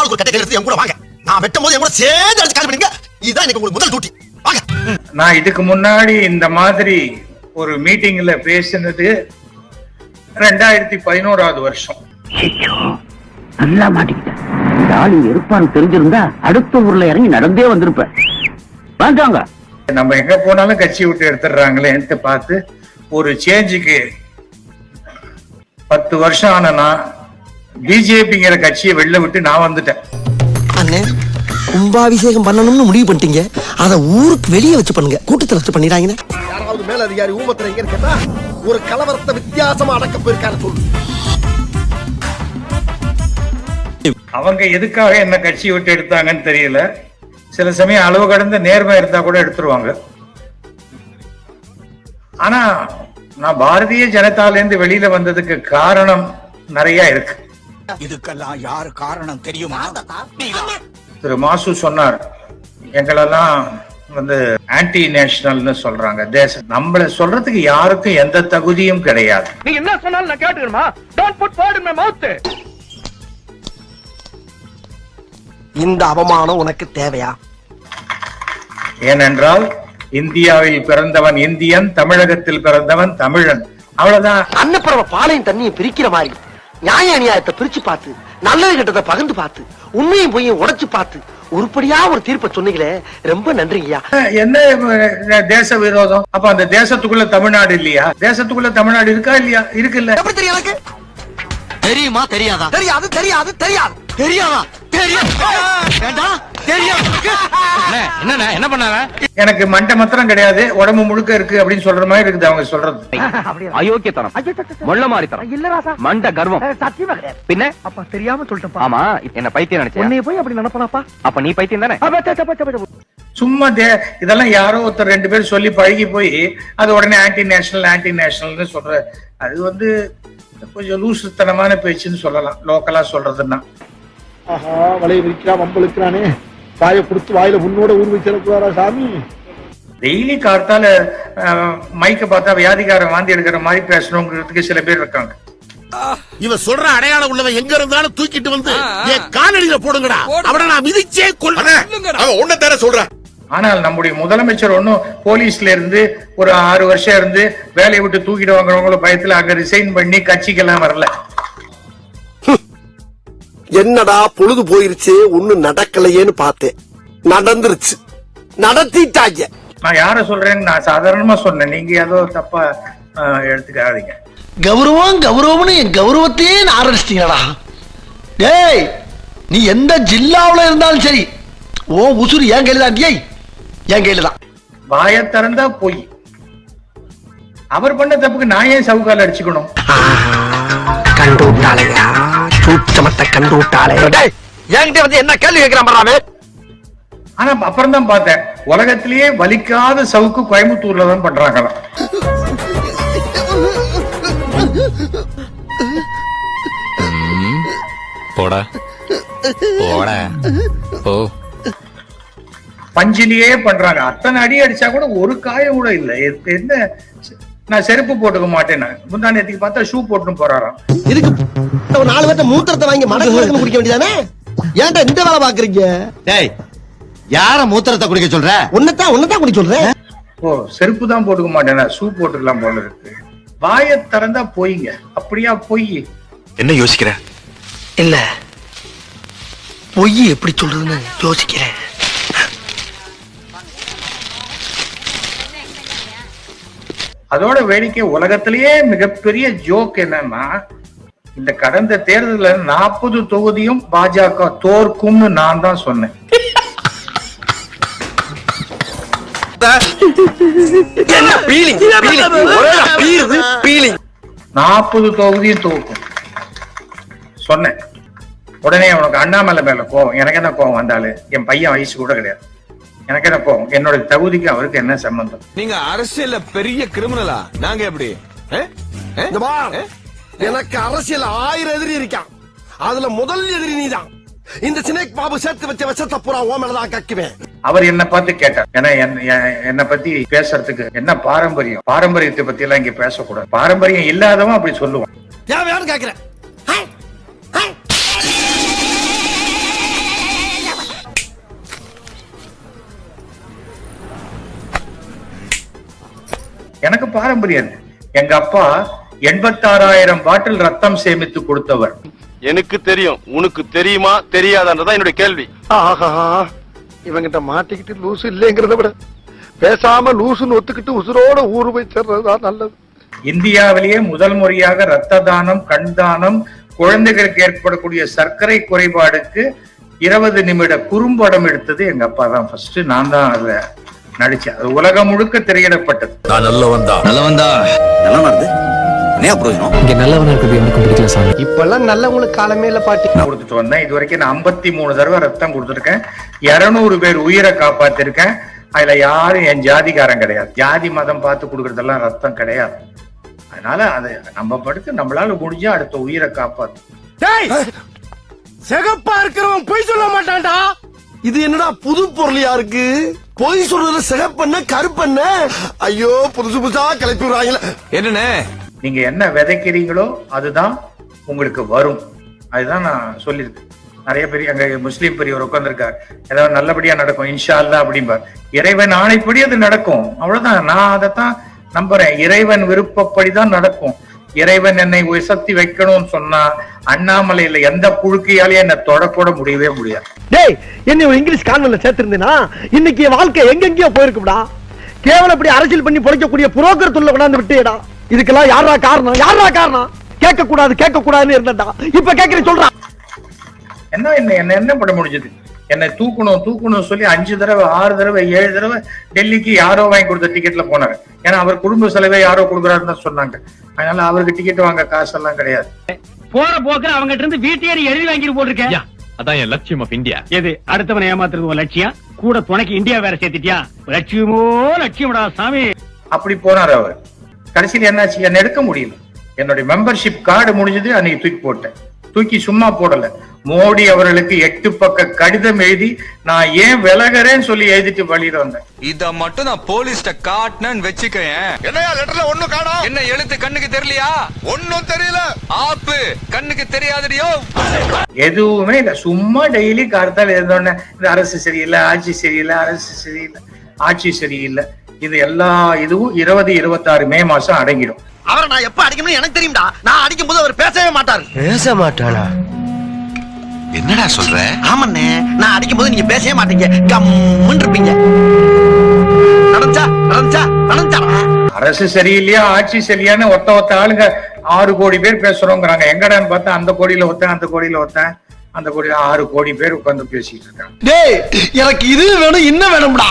ஆளுக்கு கட்டை எடுத்து என் கூட வாங்க. நான் வெட்டும் போது என் கூட சேர்ந்து அடிச்சு காலி பண்ணுங்க. இதுதான் எனக்கு உங்களுக்கு முதல் டியூட்டி. வாங்க. நான் இதுக்கு முன்னாடி இந்த மாதிரி ஒரு மீட்டிங்ல பேசினது 2011 வருஷம். நல்லா மாட்டிக்கிட்டேன். இந்த ஆளு இருப்பான்னு தெரிஞ்சிருந்தா அடுத்த ஊர்ல இறங்கி நடந்தே வந்திருப்பேன். வாங்க. நம்ம எங்க போனாலும் கட்சி விட்டு எடுத்துடுறாங்களேன்ட்டு பார்த்து ஒரு சேஞ்சுக்கு 10 வருஷம் ஆனா பிஜேபிங்கிற கட்சியை வெளில விட்டு நான் வந்துட்டேன். அண்ணே, கும்பாபிஷேகம் பண்ணணும்னு முடிவு பண்ணிட்டீங்க. அத ஊருக்கு வெளியே வச்சு பண்ணுங்க. கூட்டத்துல வச்சு பண்ணிடாங்க. யாராவது மேல அதிகாரி ஊமத்துல எங்க கேட்டா ஒரு கலவரத்தை வித்தியாசமா அடக்க போயிருக்காரு சொல்லு. அவங்க எதுக்காக என்ன கட்சி விட்டு எடுத்தாங்கன்னு தெரியல. சில சமயம் அளவு கடந்த நேர்மை இருந்தா கூட எடுத்துருவாங்க. ஆனா நான் பாரதிய ஜனதால இருந்து வெளியில வந்ததுக்கு காரணம் நிறைய இருக்கு. இதுக்கெல்லாம் யாரு காரணம் தெரியுமா? திரு மாசு சொன்னார், எங்களெல்லாம் ஆன்டி நேஷனல்னு சொல்றாங்க. தேசம் நம்மள சொல்றதுக்கு யாருக்கும் எந்த தகுதியும் கிடையாது. நீ என்ன சொன்னாலும் நான் கேட்டுக்கணுமா? Don't put word in my mouth. இந்த அவமானம் உனக்கு தேவையா? ஏனென்றால் இந்தியாவில் பிறந்தவன் இந்தியன், தமிழகத்தில் பிறந்தவன் தமிழன். அவ்வளவுதான். அன்னப்பறவை பாலையும் தண்ணியும் பிரிக்கிற மாதிரி நியாய அநியாயத்தை பிரிச்சு பார்த்து நல்லது கெட்டதை பகிர்ந்து பார்த்து உண்மையும் பொய்யும் உடைச்சு பார்த்து உருப்படியா ஒரு தீர்ப்பை சொன்னீங்களே, ரொம்ப நன்றிங்கய்யா. என்ன தேச விரோதம்? அப்ப அந்த தேசத்துக்குள்ள தமிழ்நாடு இல்லையா? தேசத்துக்குள்ள தமிழ்நாடு இருக்கா இல்லையா? இருக்கு. இல்ல எப்படி தெரியும்? எனக்கு தெரியுமா தெரியாதா? தெரியாது தெரியாது தெரியாது தெரியாதா? தெரியும். என்ன பண்ணாங்க? எனக்கு மண்டை மாத்திரம் கிடையாது, உடம்பு முழுக்க இருக்கு அப்படின்னு சொல்ற மாதிரி இருக்குது அவங்க சொல்றது. அயோக்கியத்தனம், மொள்ள மாறித்தனம், இல்ல ராசா, மண்ட கர்வம். சத்தியமா கிடையாது. பின்ன அப்பா தெரியாம சொல்லிட்டப்பா. ஆமா, என்ன பைத்தியம் நினைச்சேன். உன்னைய போய் அப்படி நினைப்பனாப்பா? அப்ப நீ பைத்தியம் தானே? சும்மா இதெல்லாம் யாரோ ஒருத்தர் 2 பேர் சொல்லி பழகி போய் அது உடனே ஆன்டி நேஷனல்னு சொல்ற. அது கொஞ்சம் லூசுத்தனமான பேச்சுன்னு சொல்லலாம், லோக்கலா சொல்றதுன்னா. ஆஹா, வலைய விரிக்கிறான், வம்பளுக்கிறானே, வாயை கொடுத்து வாயில உன்னோட ஊர் வச்சிடக்கூடாதா சாமி? டெய்லி கார்த்தால மைக்க பார்த்தா வியாதிகாரம் வாந்தி எடுக்கிற மாதிரி பேசணுங்கிறதுக்கு சில பேர் இருக்காங்க. இவன் சொல்ற அடையாளம் உள்ளவன் எங்க இருந்தாலும் தூக்கிட்டு வந்து என் காலடியில போடுங்கடா. அவனை நான் மிதிச்சே கொல்றேன். அவன் ஒண்ணு தர சொல்றான். ஆனால் நம்முடைய முதலமைச்சர் ஒன்னும் போலீஸ்ல இருந்து ஒரு 6 வருஷம் இருந்து வேலையை விட்டு தூக்கிட்டு வாங்குறவங்கள பயத்துல அங்க ரிசைன் பண்ணி கட்சிக்கெல்லாம் வரல. என்னடா பொழுது போயிருச்சு, ஒண்ணும் நடக்கலையேன்னு பார்த்தேன். நடந்துருச்சு, நடத்திட்டாங்க. நான் யார சொல்றேன்னு நான் சாதாரணமா சொன்னேன், நீங்க ஏதோ தப்பா எடுத்துக்காதீங்க. கௌரவம்னு என் கௌரவத்தையே ஆரம்பிச்சிட்டீங்களா? டேய், நீ எந்த ஜில்லாவுல இருந்தாலும் சரி, ஓ உசுறு என் கையில தான். டேய், என் கையில தான். வாய திறந்தா போய் அவர் பண்ண தப்புக்கு நான் ஏன் சவுக்கால அடிச்சுக்கணும்? கண்டு விட்டாளையா, சூட்சமத்தை கண்டு விட்டாளே. என்கிட்ட வந்து என்ன கேள்வி கேட்கிறான்? ஆனா அப்புறம் தான் பார்த்தேன், உலகத்திலேயே வலிக்காத சவுக்கு கோயம்புத்தூர்ல தான் பண்றாங்களாம். போடா போடா போ. பஞ்சிலேயே பண்றாங்க. அத்தனை அடி அடிச்சா கூட ஒரு காயம் கூட இல்ல. என்ன, நான் செருப்பு போட்டுக்க மாட்டேன். முந்தா நேத்துக்கு பார்த்தா ஷூ போட்டுன்னு போறாராம். இதுக்கு 4 பேர்த்த மூத்திரத்தை வாங்கி மடக்கு குடிக்க வேண்டியதானே? ஏன்டா இந்த வேலை பாக்குறீங்க? டேய், யார மூத்திரத்தை குடிக்க சொல்ற? உன்னதான் குடிக்க சொல்றேன். ஓ, செருப்பு தான் போட்டுக்க மாட்டேன், ஷூ போட்டுக்கலாம் போல இருக்கு. வாய திறந்தா போயிங்க. அப்படியா போய் என்ன யோசிக்கிற? இல்ல, பொய் எப்படி சொல்றதுன்னு யோசிக்கிறேன். அதோட வேடிக்கை, உலகத்திலேயே மிகப்பெரிய ஜோக் என்னன்னா, இந்த கடந்த தேர்தலில் 40 தொகுதியும் பாஜக தோற்கும்னு நான் தான் சொன்னேன். என்ன பீலிங்? 40 தொகுதியும் தோற்கும் சொன்னேன். உடனே உனக்கு அண்ணாமலை மேல கோவம். எனக்கு என்ன கோவம் வந்தாலும், என் பையன் வயசு கூட கிடையாது, எனக்கு என்ன கோவம்? என்னோட தகுதிக்கு அவருக்கு என்ன சம்பந்தம்? நீங்க அரசியல்ல பெரிய கிரிமினலா? நாங்க எப்படி? எனக்கு அரசியல் 1000 எதிரி இருக்கான். அதுல முதல் எதிரி நீதான். இந்த சினேக் பாபு சேர்த்து வச்ச விஷத்தை பூரா ஓ மேலதான் கக்குவேன். அவர் என்ன பார்த்து கேட்டார், ஏன்னா என்ன பத்தி பேசுறதுக்கு என்ன பாரம்பரியம், பாரம்பரியத்தை பத்தி எல்லாம் இங்க பேசக்கூடாது. பாரம்பரியம் இல்லாதவன் அப்படி சொல்லுவான். தேவையானு கேக்குறேன். எனக்கு பாரம்பரியம் இருக்கு. எங்க அப்பா 86,000 பாட்டில் ரத்தம் சேமித்து கொடுத்தவர். எனக்கு தெரியும், உனக்கு தெரியுமா தெரியாதான்றதான் என்னுடைய கேள்வி. ஆஹா, இவங்கிட்ட மாட்டிக்கிட்டு லூசு இல்லைங்கிறத விட பேசாம லூசுன்னு ஒத்துக்கிட்டு உசுரோட ஊரு போய் சேர்றதுதான் நல்லது. இந்தியாவிலேயே முதல் முறையாக ரத்த தானம், கண் தானம், குழந்தைகளுக்கு ஏற்படக்கூடிய சர்க்கரை குறைபாடுக்கு 20 நிமிட குறும்படம் எடுத்தது எங்க அப்பா தான். ஃபர்ஸ்ட் நான் தான் அதுல நடிச்சேன். அது உலகம் முழுக்க திரையிடப்பட்டது. இப்பெல்லாம் நல்லவங்களுக்கு காலமே இல்ல பாட்டி. கொடுத்துட்டு வந்தேன். இது வரைக்கும் நான் 53 தடவை ரத்தம் கொடுத்துருக்கேன். 200 பேர் உயிரை காப்பாத்திருக்கேன். அதுல யாரும் என் ஜாதிகாரன் கிடையாது. ஜாதி மதம் பார்த்து கொடுக்கறதெல்லாம் ரத்தம் கிடையாது. அதனால அதை நம்ம படுத்து நம்மளால முடிஞ்சா அடுத்த உயிரை காப்பாத்து. சிகப்பா இருக்கிறவன் பொய் சொல்ல மாட்டான்டா. இது என்னடா புது பொருளியா இருக்கு? பொய் சொல்றதுல சிகப்பென்ன கருப்பென்ன? ஐயோ, புதுசு புதுசா கிளப்பி விடுறாங்களே. என்னண்ணே நீங்க என்ன விதைக்கிறீங்களோ அதுதான் உங்களுக்கு வரும். அதுதான் நான் சொல்லியிருக்கேன். நிறைய பெரிய அங்க முஸ்லீம் பெரியவர் உட்கார்ந்துருக்கார். ஏதாவது நல்லபடியா நடக்கும் இன்ஷா அல்லாஹ் அப்படிம்பார். இறைவன் ஆணைப்படி அது நடக்கும். அவ்வளவுதான். நான் அதைத்தான் நம்புறேன். இறைவன் விருப்பப்படிதான் நடக்கும். இறைவன் என்னை உயர்த்தி வைக்கணும்னு சொன்னா அண்ணாமலையில எந்த புழுக்கையாலேயே என்னை தொடக்கூட முடியவே முடியாது. டேய், என்ன ஒரு இங்கிலீஷ் கான்வென்ட்ல சேர்த்திருந்தேனா இன்னைக்கு என் வாழ்க்கை எங்கெங்கயோ போயிருக்குடா. கேவலம் இப்படி அரசியல் பண்ணி பொழைக்கக்கூடிய புரோக்கர் தொல்லை கொண்டாந்து விட்டேடா. இதுக்கெல்லாம் யாரா காரணம்? யாரா காரணம்? கேட்க கூடாதுன்னு இருந்தடா. இப்ப கேக்குறேன் சொல்றா. என்ன பண்ண முடிஞ்சது? என்னை தூக்கணும் சொல்லி 5 தடவை 6 தடவை 7 தடவை டெல்லிக்கு யாரோ வாங்கி கொடுத்த டிக்கெட்ல போனாரு. ஏன்னா அவர் குடும்ப செலவை யாரோ கொடுக்குறாருன்னு தான் சொன்னாங்க. அதனால அவருக்கு டிக்கெட் வாங்க காசெல்லாம் கிடையாது. போற போக்குல அவங்ககிட்ட இருந்து வீட்டையே எழுதி வாங்கிட்டு போட்டிருக்கேன். அதான் என் லட்சியம் ஆஃப் இந்தியா. எது அடுத்தவனை ஏமாத்துறது ஒரு லட்சியம்? கூட துணைக்கு இந்தியா வேற சேர்த்துட்டியா? லட்சியமோ லட்சியம்டா சாமி. அப்படி போனார் அவர். கடைசியில் என்னாச்சு? என்ன எடுக்க முடியல. என்னுடைய மெம்பர்ஷிப் கார்டு முடிஞ்சது. அன்னைக்கு தூக்கி போட்டேன். தூக்கி சும்மா போடல. மோடி அவர்களுக்கு 8 பக்க கடிதம் எழுதி நான் ஏன் விலகிறேன்னு சொல்லி எழுதிட்டு வழியில வந்தேன். இத மட்டும் நான் போலீஸ்ட காட்டினேன்னு வச்சுக்கேன். என்னையா லெட்டர்ல ஒண்ணும் காணோம்? என்ன எழுத்து கண்ணுக்கு தெரியலையா? ஒண்ணும் தெரியல. ஆப்பு கண்ணுக்கு தெரியாதடியோ. எதுவுமே இல்ல. சும்மா டெய்லி கார்த்தால் எழுதோன்னு இந்த அரசு சரியில்லை, ஆட்சி சரியில்லை, அரசு சரியில்லை, ஆட்சி சரியில்லை. இது எல்லா இதுவும் 2026 மே மாசம் அடங்கிடும். அவரை நான் எப்ப அடிக்கணும்னு எனக்கு தெரியும்டா. நான் அடிக்கும் போது அவர் பேசவே மாட்டாரு. பேச மாட்டாளா? என்னடா சொல்ற? ஆமண்ணே, நான் அடிக்கும் போது நீங்க பேசவே மாட்டீங்க. கம்முன்னு இருப்பீங்க. நடந்துச்சா? அரசு சரியில்லையா, ஆட்சி சரியான ஒத்த ஆளுங்க 6 கோடி பேர் பேசுறோங்கிறாங்க. எங்கடான்னு பார்த்தா அந்த கோடியில ஒத்தேன், அந்த கோடியில ஒத்தேன், அந்த கோடியில 6 கோடி பேர் உட்கார்ந்து பேசிட்டு இருக்காங்க. டேய், எனக்கு இது வேணும், இன்னும் வேணும்டா.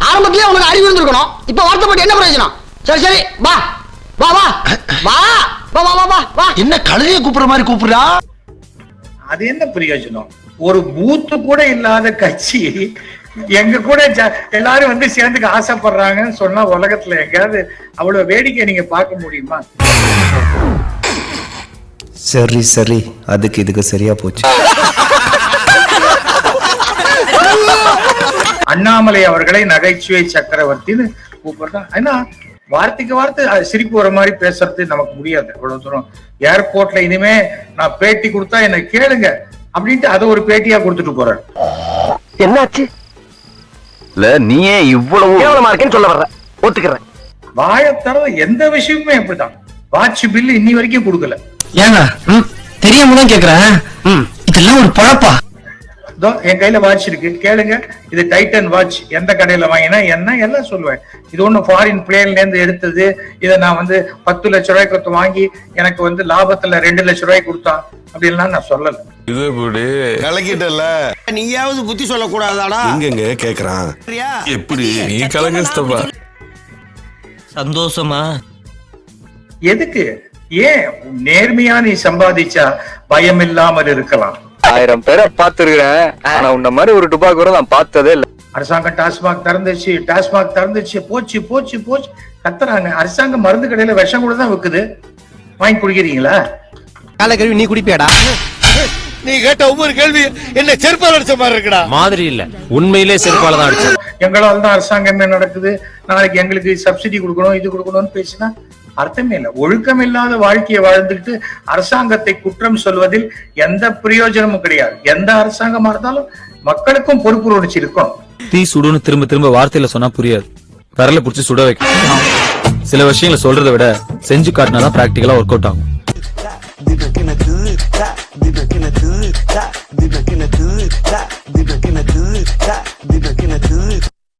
ஆரம்பத்திலே உனக்கு அறிவு இருந்திருக்கணும். இப்ப வருத்தப்பட்டு என்ன பிரயோஜனம்? சரி வா வா வா வா வா வா வா வா. என்ன கழுதையை கூப்பிடுற மாதிரி கூப்பிடுறா? அது என்ன பிரயோஜனம்? ஒரு பூத்து கூட இல்லாத கட்சி எங்க கூட எல்லாரும் வந்து சேர்ந்துக்க ஆசைப்படுறாங்கன்னு சொன்னா உலகத்துல எங்கேயாவது அவ்வளவு வேடிக்கை நீங்க பார்க்க முடியுமா? சரி அதுக்கு இதுக்கு சரியா போச்சு. அண்ணாமலை அவர்களை நகைச்சுவை சக்கரவர்த்தின்னு கூப்பிடுறான். ஏன்னா வார்த்தைக்கு வார்த்தை சிரிப்பு வர மாதிரி பேசுறது நமக்கு முடியாது. அவ்வளவு தூரம் ஏர்போர்ட்ல இனிமே நான் பேட்டி கொடுத்தா என்ன கேளுங்க அப்படின்ட்டு அதை ஒரு பேட்டியா கொடுத்துட்டு போறாரு. என்னாச்சு? இல்ல நீயே இவ்வளவு கேவலமா இருக்கேன்னு சொல்ல வர்ற. ஒத்துக்கிறேன். வாழத்தர எந்த விஷயமுமே அப்படிதான். வாட்ச் பில் இன்னி வரைக்கும் கொடுக்கல. ஏங்க தெரியாம தான் கேக்குறேன். இதெல்லாம் ஒரு பழப்பா? என் கையில வாட்ச் இருக்கு, கேளுங்க. இது டைட்டன் வாட்ச். எந்த கடையில வாங்கினா என்ன எல்லாம் சொல்லுவேன். இது ஒண்ணு ஃபாரின் பிளேன்ல இருந்து எடுத்தது. இதை நான் வந்து 10 லட்சம் ரூபாய்க்கு வாங்கி எனக்கு வந்து லாபத்துல 2 லட்சம் ரூபாய்க்கு கொடுத்தான் அப்படின்லாம் நான் சொல்லல. இது இப்படி கலக்கிட்டல. நீயாவது புத்தி சொல்ல கூடாதாடா? எங்க கேக்குறான் எப்படி நீ கலங்கஸ்தப்பா? சந்தோஷமா? எதுக்கு? ஏன் நேர்மையா நீ சம்பாதிச்சா பயம் இல்லாமல் இருக்கலாம். 1000 பேரை பாத்துருக்கேன். ஆனா உன்ன மாதிரி ஒரு டுபாக்கு கூட நான் பார்த்ததே இல்ல. அரசாங்கம் டாஸ்மாக் திறந்துச்சு போச்சு போச்சு போச்சு கத்துறாங்க. அரசாங்கம் மருந்து கடையில விஷம் கூட தான் விக்குது. வாங்கி குடிக்கிறீங்களா? காலை கழுவி நீ குடிப்பியாடா? நீ கேட்ட ஒவ்வொரு கேள்வி என்ன செருப்பால் அடிச்ச மாதிரி இருக்குடா. மாதிரி இல்ல, உண்மையிலே செருப்பால தான் அடிச்சது. எங்களால தான் அரசாங்கம் என்ன நடக்குது, நாளைக்கு எங்களுக்கு சப்சிடி கொடுக்கணும், இது கொடுக்கணும்னு பேசினா அர்த்தமே இல்லை. ஒழுக்கம் இல்லாத வாழ்க்கையை வாழ்ந்துகிட்டு அரசாங்கத்தை குற்றம் சொல்வதில் எந்த பிரயோஜனமும் கிடையாது. எந்த அரசாங்கமா இருந்தாலும் மக்களுக்கும் பொறுப்பு உணர்ச்சி இருக்கும். தீ சுடுன்னு திரும்ப திரும்ப வார்த்தையில சொன்னா புரியாது. விரல புடிச்சு சுட வைக்கணும். சில விஷயங்களை சொல்றதை விட செஞ்சு காட்டினாதான் பிராக்டிகலா ஒர்க் அவுட் ஆகும்.